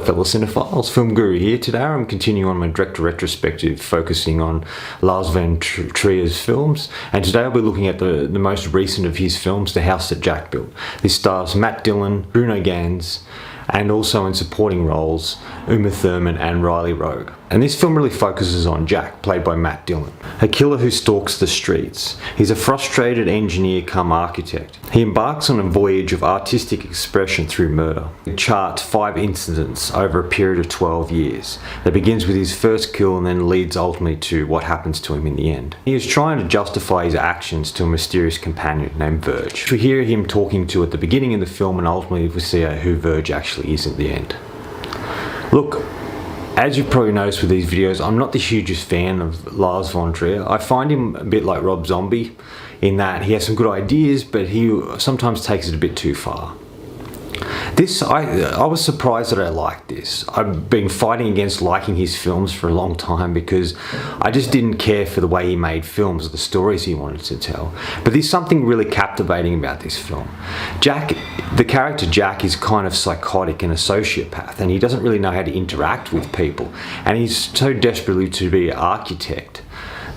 fellow cinephiles, Film Guru here. Today I'm continuing on my director retrospective focusing on Lars Von Triers films, and today I'll be looking at the most recent of his films, The House That Jack Built. This stars Matt Dillon, Bruno Ganz, and also in supporting roles Uma Thurman and Riley Rogue. And this film really focuses on Jack, played by Matt Dillon, a killer who stalks the streets. He's a frustrated engineer come architect. He embarks on a voyage of artistic expression through murder. He charts 5 incidents over a period of 12 years that begins with his first kill and then leads ultimately to what happens to him in the end. He is trying to justify his actions to a mysterious companion named Verge. We hear him talking to at the beginning of the film, and ultimately we see who Verge actually is at the end. Look, as you've probably noticed with these videos, I'm not the hugest fan of Lars Von Trier. I find him a bit like Rob Zombie in that he has some good ideas, but he sometimes takes it a bit too far. I was surprised that I liked this. I've been fighting against liking his films for a long time because I just didn't care for the way he made films or the stories he wanted to tell. But there's something really captivating about this film. Jack, the character Jack, is kind of psychotic and a sociopath, and he doesn't really know how to interact with people. And he's so desperately to be an architect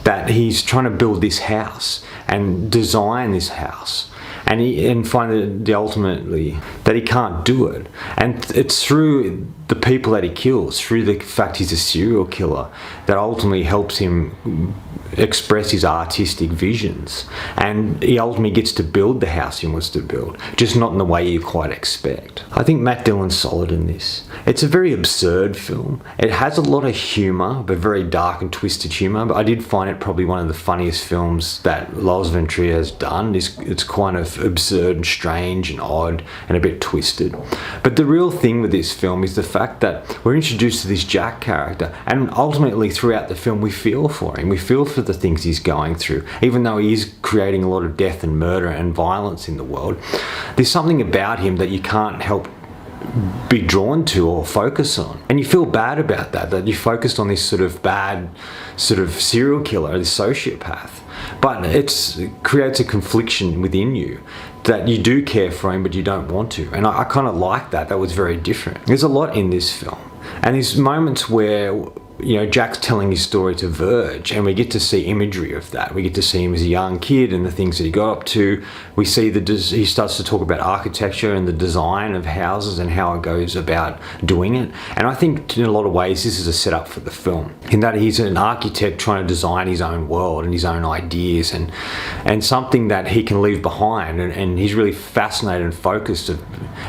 that he's trying to build this house and design this house. And find that ultimately that he can't do it, and it's through the people that he kills, through the fact he's a serial killer, that ultimately helps him express his artistic visions, and he ultimately gets to build the house he wants to build, just not in the way you quite expect. I think Matt Dillon's solid in this. It's a very absurd film. It has a lot of humour, but very dark and twisted humour, but I did find it probably one of the funniest films that Lars Von Trier has done. It's kind of absurd and strange and odd and a bit twisted. But the real thing with this film is the fact that we're introduced to this Jack character, and ultimately throughout the film we feel for him. We feel for the things he's going through, even though he is creating a lot of death and murder and violence in the world. There's something about him that you can't help be drawn to or focus on, and you feel bad about that you focused on this sort of bad sort of serial killer, this sociopath, but it creates a confliction within you that you do care for him but you don't want to, and I kind of like that. That was very different. There's a lot in this film, and there's moments where Jack's telling his story to Verge, and we get to see imagery of that. We get to see him as a young kid and the things that he got up to. We see he starts to talk about architecture and the design of houses and how it goes about doing it. And I think in a lot of ways this is a setup for the film, in that he's an architect trying to design his own world and his own ideas and something that he can leave behind. And he's really fascinated and focused.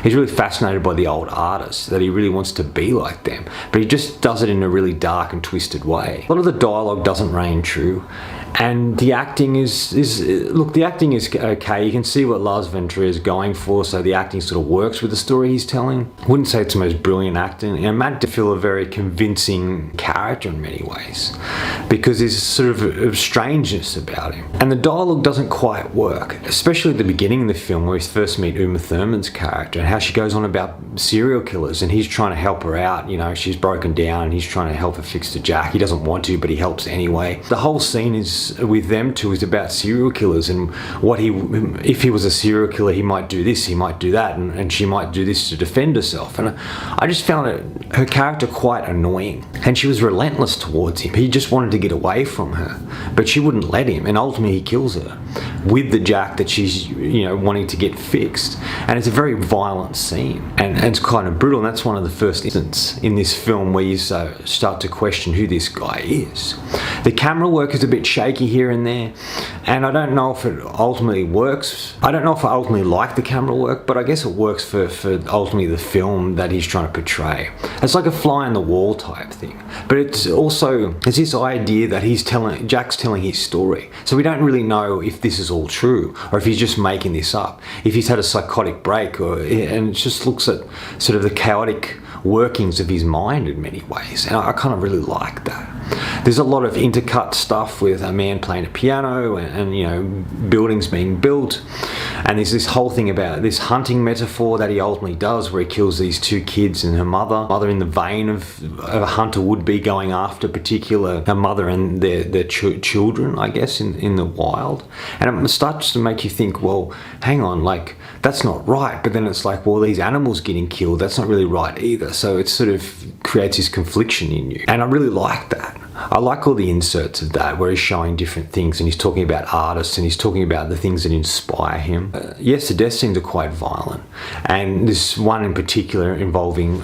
He's really fascinated by the old artists, that he really wants to be like them, but he just does it in a really dark and twisted way. A lot of the dialogue doesn't reign true, and the acting is okay. You can see what Lars Von Trier is going for, so the acting sort of works with the story he's telling. I wouldn't say it's the most brilliant acting, and Matt Dillon a very convincing character in many ways, because there's sort of a strangeness about him, and the dialogue doesn't quite work, especially at the beginning of the film where we first meet Uma Thurman's character and how she goes on about serial killers, and he's trying to help her out. She's broken down and he's trying to help her fix the Jack. He doesn't want to, but he helps anyway. The whole scene is with them two is about serial killers, and if he was a serial killer, he might do this, he might do that, and she might do this to defend herself. And I just found her character quite annoying, and she was relentless towards him. He just wanted to get away from her, but she wouldn't let him, and ultimately he kills her with the Jack that she's wanting to get fixed. And it's a very violent scene, and it's kind of brutal, and that's one of the first instances in this film where you start to question who this guy is. The camera work is a bit shaky here and there, and I don't know if it ultimately works. I don't know if I ultimately like the camera work, but I guess it works for ultimately the film that he's trying to portray. It's like a fly on the wall type thing, but it's this idea that Jack's telling his story, so we don't really know if this is all true or if he's just making this up, if he's had a psychotic break, and it just looks at sort of the chaotic workings of his mind in many ways, and I kind of really like that. There's a lot of intercut stuff with a man playing a piano and buildings being built, And there's this whole thing about this hunting metaphor that he ultimately does, where he kills these 2 kids and her mother in the vein of a hunter would be going after particular her mother and their children, I guess, in the wild. And it starts to make you think, well, hang on, like, that's not right. But then it's like, well, these animals getting killed, that's not really right either. So it sort of creates this confliction in you. And I really like that. I like all the inserts of that, where he's showing different things and he's talking about artists and he's talking about the things that inspire him. Yes, the death scenes are quite violent, and this one in particular involving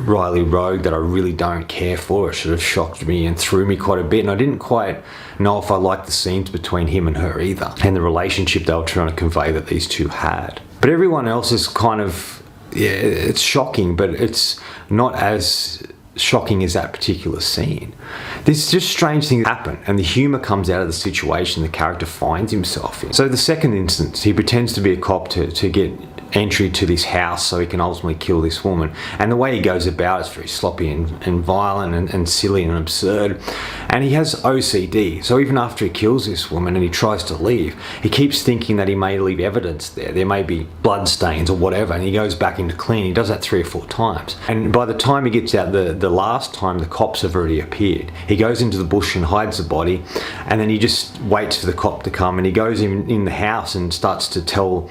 Riley Rogue that I really don't care for. It sort of shocked me and threw me quite a bit, and I didn't quite know if I liked the scenes between him and her either, and the relationship they were trying to convey that these two had. But everyone else is kind of, yeah, it's shocking, but it's not as shocking as that particular scene. There's just strange things happen, and the humour comes out of the situation the character finds himself in. So the second instance, he pretends to be a cop to get entry to this house so he can ultimately kill this woman, and the way he goes about is very sloppy and violent and silly and absurd. And he has OCD, so even after he kills this woman and he tries to leave, he keeps thinking that he may leave evidence there may be blood stains or whatever, and he goes back into clean. He does that 3 or 4 times, and by the time he gets out the last time, the cops have already appeared. He goes into the bush and hides the body, and then he just waits for the cop to come, and he goes in the house and starts to tell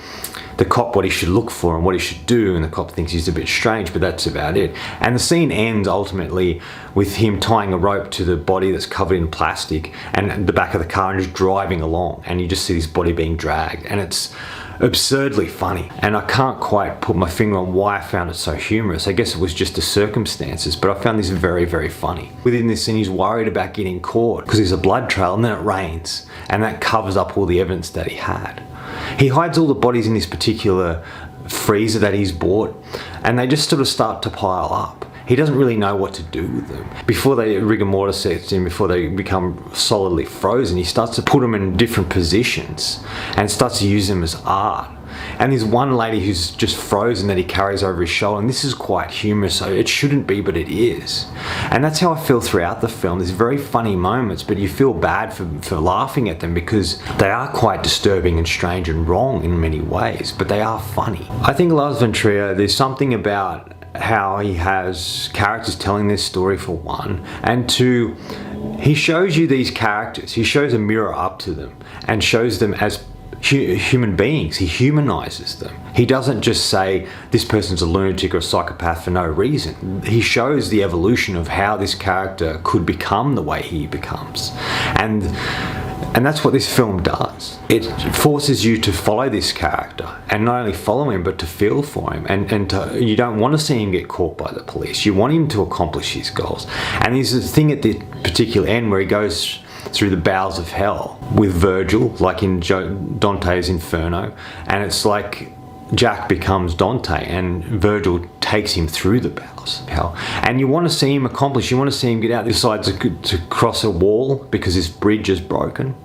the cop what he should look for and what he should do, and the cop thinks he's a bit strange, but that's about it. And the scene ends ultimately with him tying a rope to the body that's covered in plastic and the back of the car and just driving along, and you just see his body being dragged, and it's absurdly funny. And I can't quite put my finger on why I found it so humorous. I guess it was just the circumstances, but I found this very, very funny. Within this scene, he's worried about getting caught because there's a blood trail, and then it rains, and that covers up all the evidence that he had. He hides all the bodies in this particular freezer that he's bought, and they just sort of start to pile up. He doesn't really know what to do with them. Before rigor mortis sets in, before they become solidly frozen, he starts to put them in different positions and starts to use them as art. And there's one lady who's just frozen that he carries over his shoulder, and this is quite humorous, so it shouldn't be, but it is. And that's how I feel throughout the film. There's very funny moments, but you feel bad for laughing at them because they are quite disturbing and strange and wrong in many ways, but they are funny. I think Lars Von Trier, there's something about how he has characters telling this story, for one, and two, he shows you these characters, he shows a mirror up to them and shows them as human beings. He humanizes them. He doesn't just say this person's a lunatic or a psychopath for no reason. He shows the evolution of how this character could become the way he becomes, and that's what this film does. It forces you to follow this character, and not only follow him, but to feel for him. And you don't want to see him get caught by the police. You want him to accomplish his goals. And there's a thing at the particular end where he goes through the bowels of hell with Virgil, like in Dante's Inferno, and it's like Jack becomes Dante and Virgil takes him through the bowels of hell. And you want to see him accomplish, you want to see him get out. He decides to cross a wall because his bridge is broken,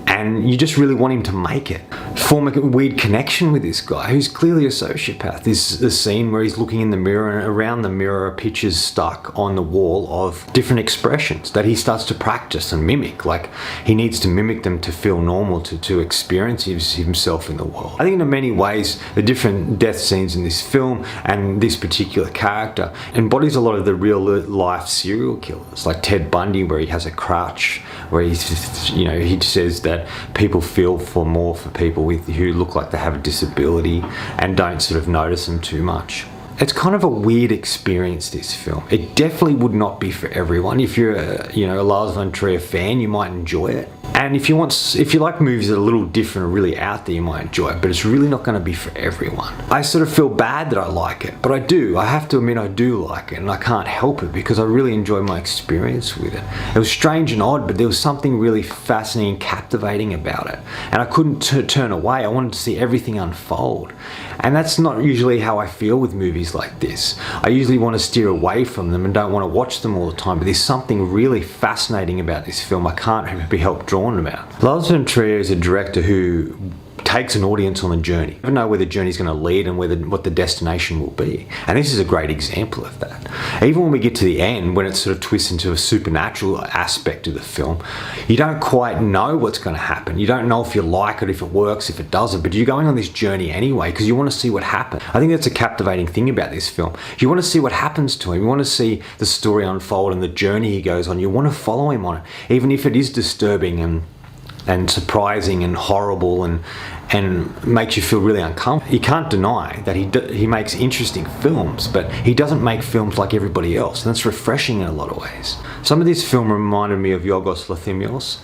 and you just really want him to make it. Form a weird connection with this guy who's clearly a sociopath. There's a scene where he's looking in the mirror, and around the mirror are pictures stuck on the wall of different expressions that he starts to practice and mimic. Like, he needs to mimic them to feel normal, to experience himself in the world. I think in many ways the different death scenes in this film and this particular character embodies a lot of the real life serial killers, like Ted Bundy, where he has a crutch, where he says that people feel more for people who look like they have a disability and don't sort of notice them too much. It's kind of a weird experience, this film. It definitely would not be for everyone. If you're a Lars Von Trier fan, you might enjoy it. And if you like movies that are a little different or really out there, you might enjoy it, but it's really not going to be for everyone. I sort of feel bad that I like it, but I do. I have to admit I do like it, and I can't help it because I really enjoy my experience with it. It was strange and odd, but there was something really fascinating, captivating about it. And I couldn't turn away. I wanted to see everything unfold. And that's not usually how I feel with movies like this. I usually want to steer away from them and don't want to watch them all the time, but there's something really fascinating about this film I can't be helped drawn about. Lars Von Trier is a director who takes an audience on a journey. You never know where the journey's going to lead and what the destination will be. And this is a great example of that. Even when we get to the end, when it sort of twists into a supernatural aspect of the film, you don't quite know what's going to happen. You don't know if you like it, if it works, if it doesn't, but you're going on this journey anyway because you want to see what happens. I think that's a captivating thing about this film. You want to see what happens to him. You want to see the story unfold and the journey he goes on. You want to follow him on it, even if it is disturbing and surprising and horrible and makes you feel really uncomfortable. You can't deny that he makes interesting films, but he doesn't make films like everybody else, and that's refreshing in a lot of ways. Some of this film reminded me of Yorgos Lanthimos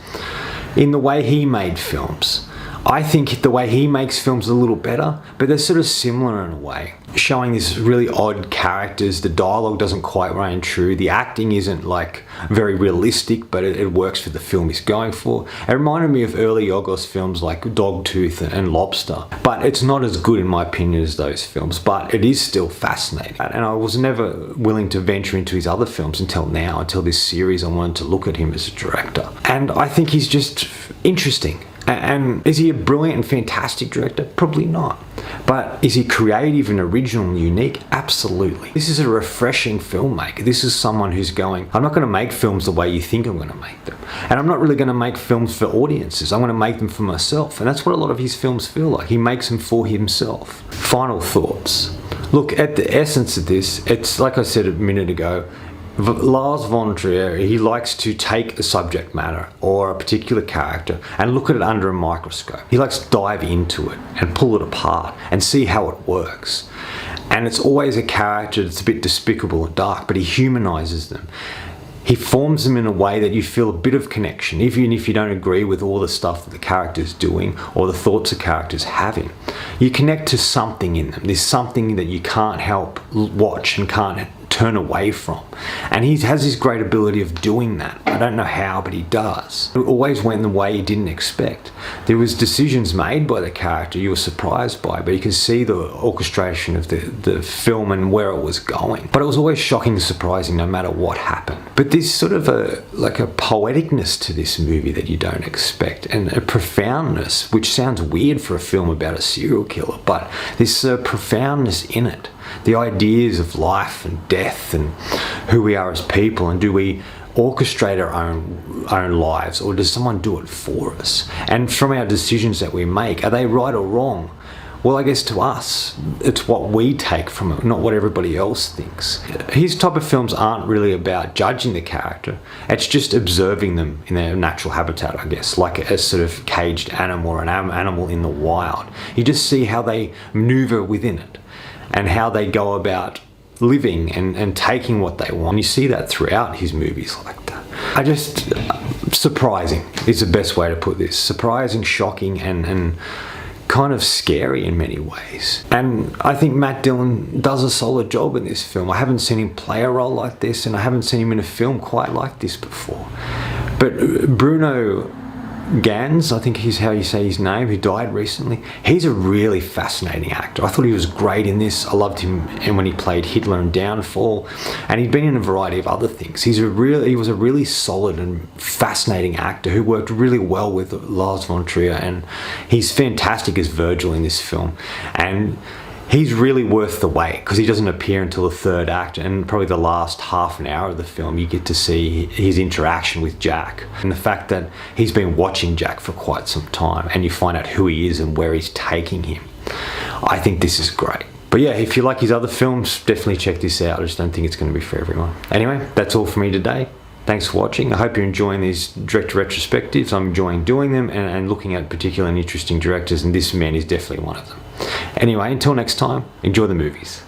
in the way he made films. I think the way he makes films is a little better, but they're sort of similar in a way. Showing these really odd characters, the dialogue doesn't quite reign true, the acting isn't like very realistic, but it works for the film he's going for. It reminded me of early Yorgos films like Dogtooth and Lobster, but it's not as good in my opinion as those films, but it is still fascinating. And I was never willing to venture into his other films until now, until this series. I wanted to look at him as a director. And I think he's just interesting. And is he a brilliant and fantastic director? Probably not. But is he creative and original and unique? Absolutely. This is a refreshing filmmaker. This is someone who's going, I'm not going to make films the way you think I'm going to make them. And I'm not really going to make films for audiences. I'm going to make them for myself. And that's what a lot of his films feel like. He makes them for himself. Final thoughts. Look, at the essence of this, it's like I said a minute ago, Lars Von Triers, he likes to take a subject matter or a particular character and look at it under a microscope. He likes to dive into it and pull it apart and see how it works. And it's always a character that's a bit despicable or dark, but he humanizes them. He forms them in a way that you feel a bit of connection, even if you don't agree with all the stuff that the character's doing or the thoughts the character's having. You connect to something in them. There's something that you can't help watch and can't turn away from. And he has this great ability of doing that. I don't know how, but he does. It always went the way you didn't expect. There was decisions made by the character you were surprised by, but you can see the orchestration of the film and where it was going. But it was always shocking and surprising no matter what happened. But there's sort of a poeticness to this movie that you don't expect, and a profoundness, which sounds weird for a film about a serial killer, but there's a profoundness in it. The ideas of life and death and who we are as people, and do we orchestrate our own lives, or does someone do it for us? And from our decisions that we make, are they right or wrong? Well, I guess to us, it's what we take from it, not what everybody else thinks. His type of films aren't really about judging the character. It's just observing them in their natural habitat, I guess, like a sort of caged animal or an animal in the wild. You just see how they maneuver within it and how they go about living and taking what they want. And you see that throughout his movies like that. Surprising is the best way to put this. Surprising, shocking, and kind of scary in many ways. And I think Matt Dillon does a solid job in this film. I haven't seen him play a role like this, and I haven't seen him in a film quite like this before. But Bruno Ganz, I think is how you say his name, who died recently, he's a really fascinating actor. I thought he was great in this. I loved him when he played Hitler in Downfall, and he'd been in a variety of other things. He was a really solid and fascinating actor who worked really well with Lars Von Triers, and he's fantastic as Virgil in this film. And he's really worth the wait because he doesn't appear until the third act, and probably the last half an hour of the film you get to see his interaction with Jack, and the fact that he's been watching Jack for quite some time, and you find out who he is and where he's taking him. I think this is great. But yeah, if you like his other films, definitely check this out. I just don't think it's going to be for everyone. Anyway, that's all for me today. Thanks for watching. I hope you're enjoying these director retrospectives. I'm enjoying doing them and looking at particular and interesting directors, and this man is definitely one of them. Anyway, until next time, enjoy the movies.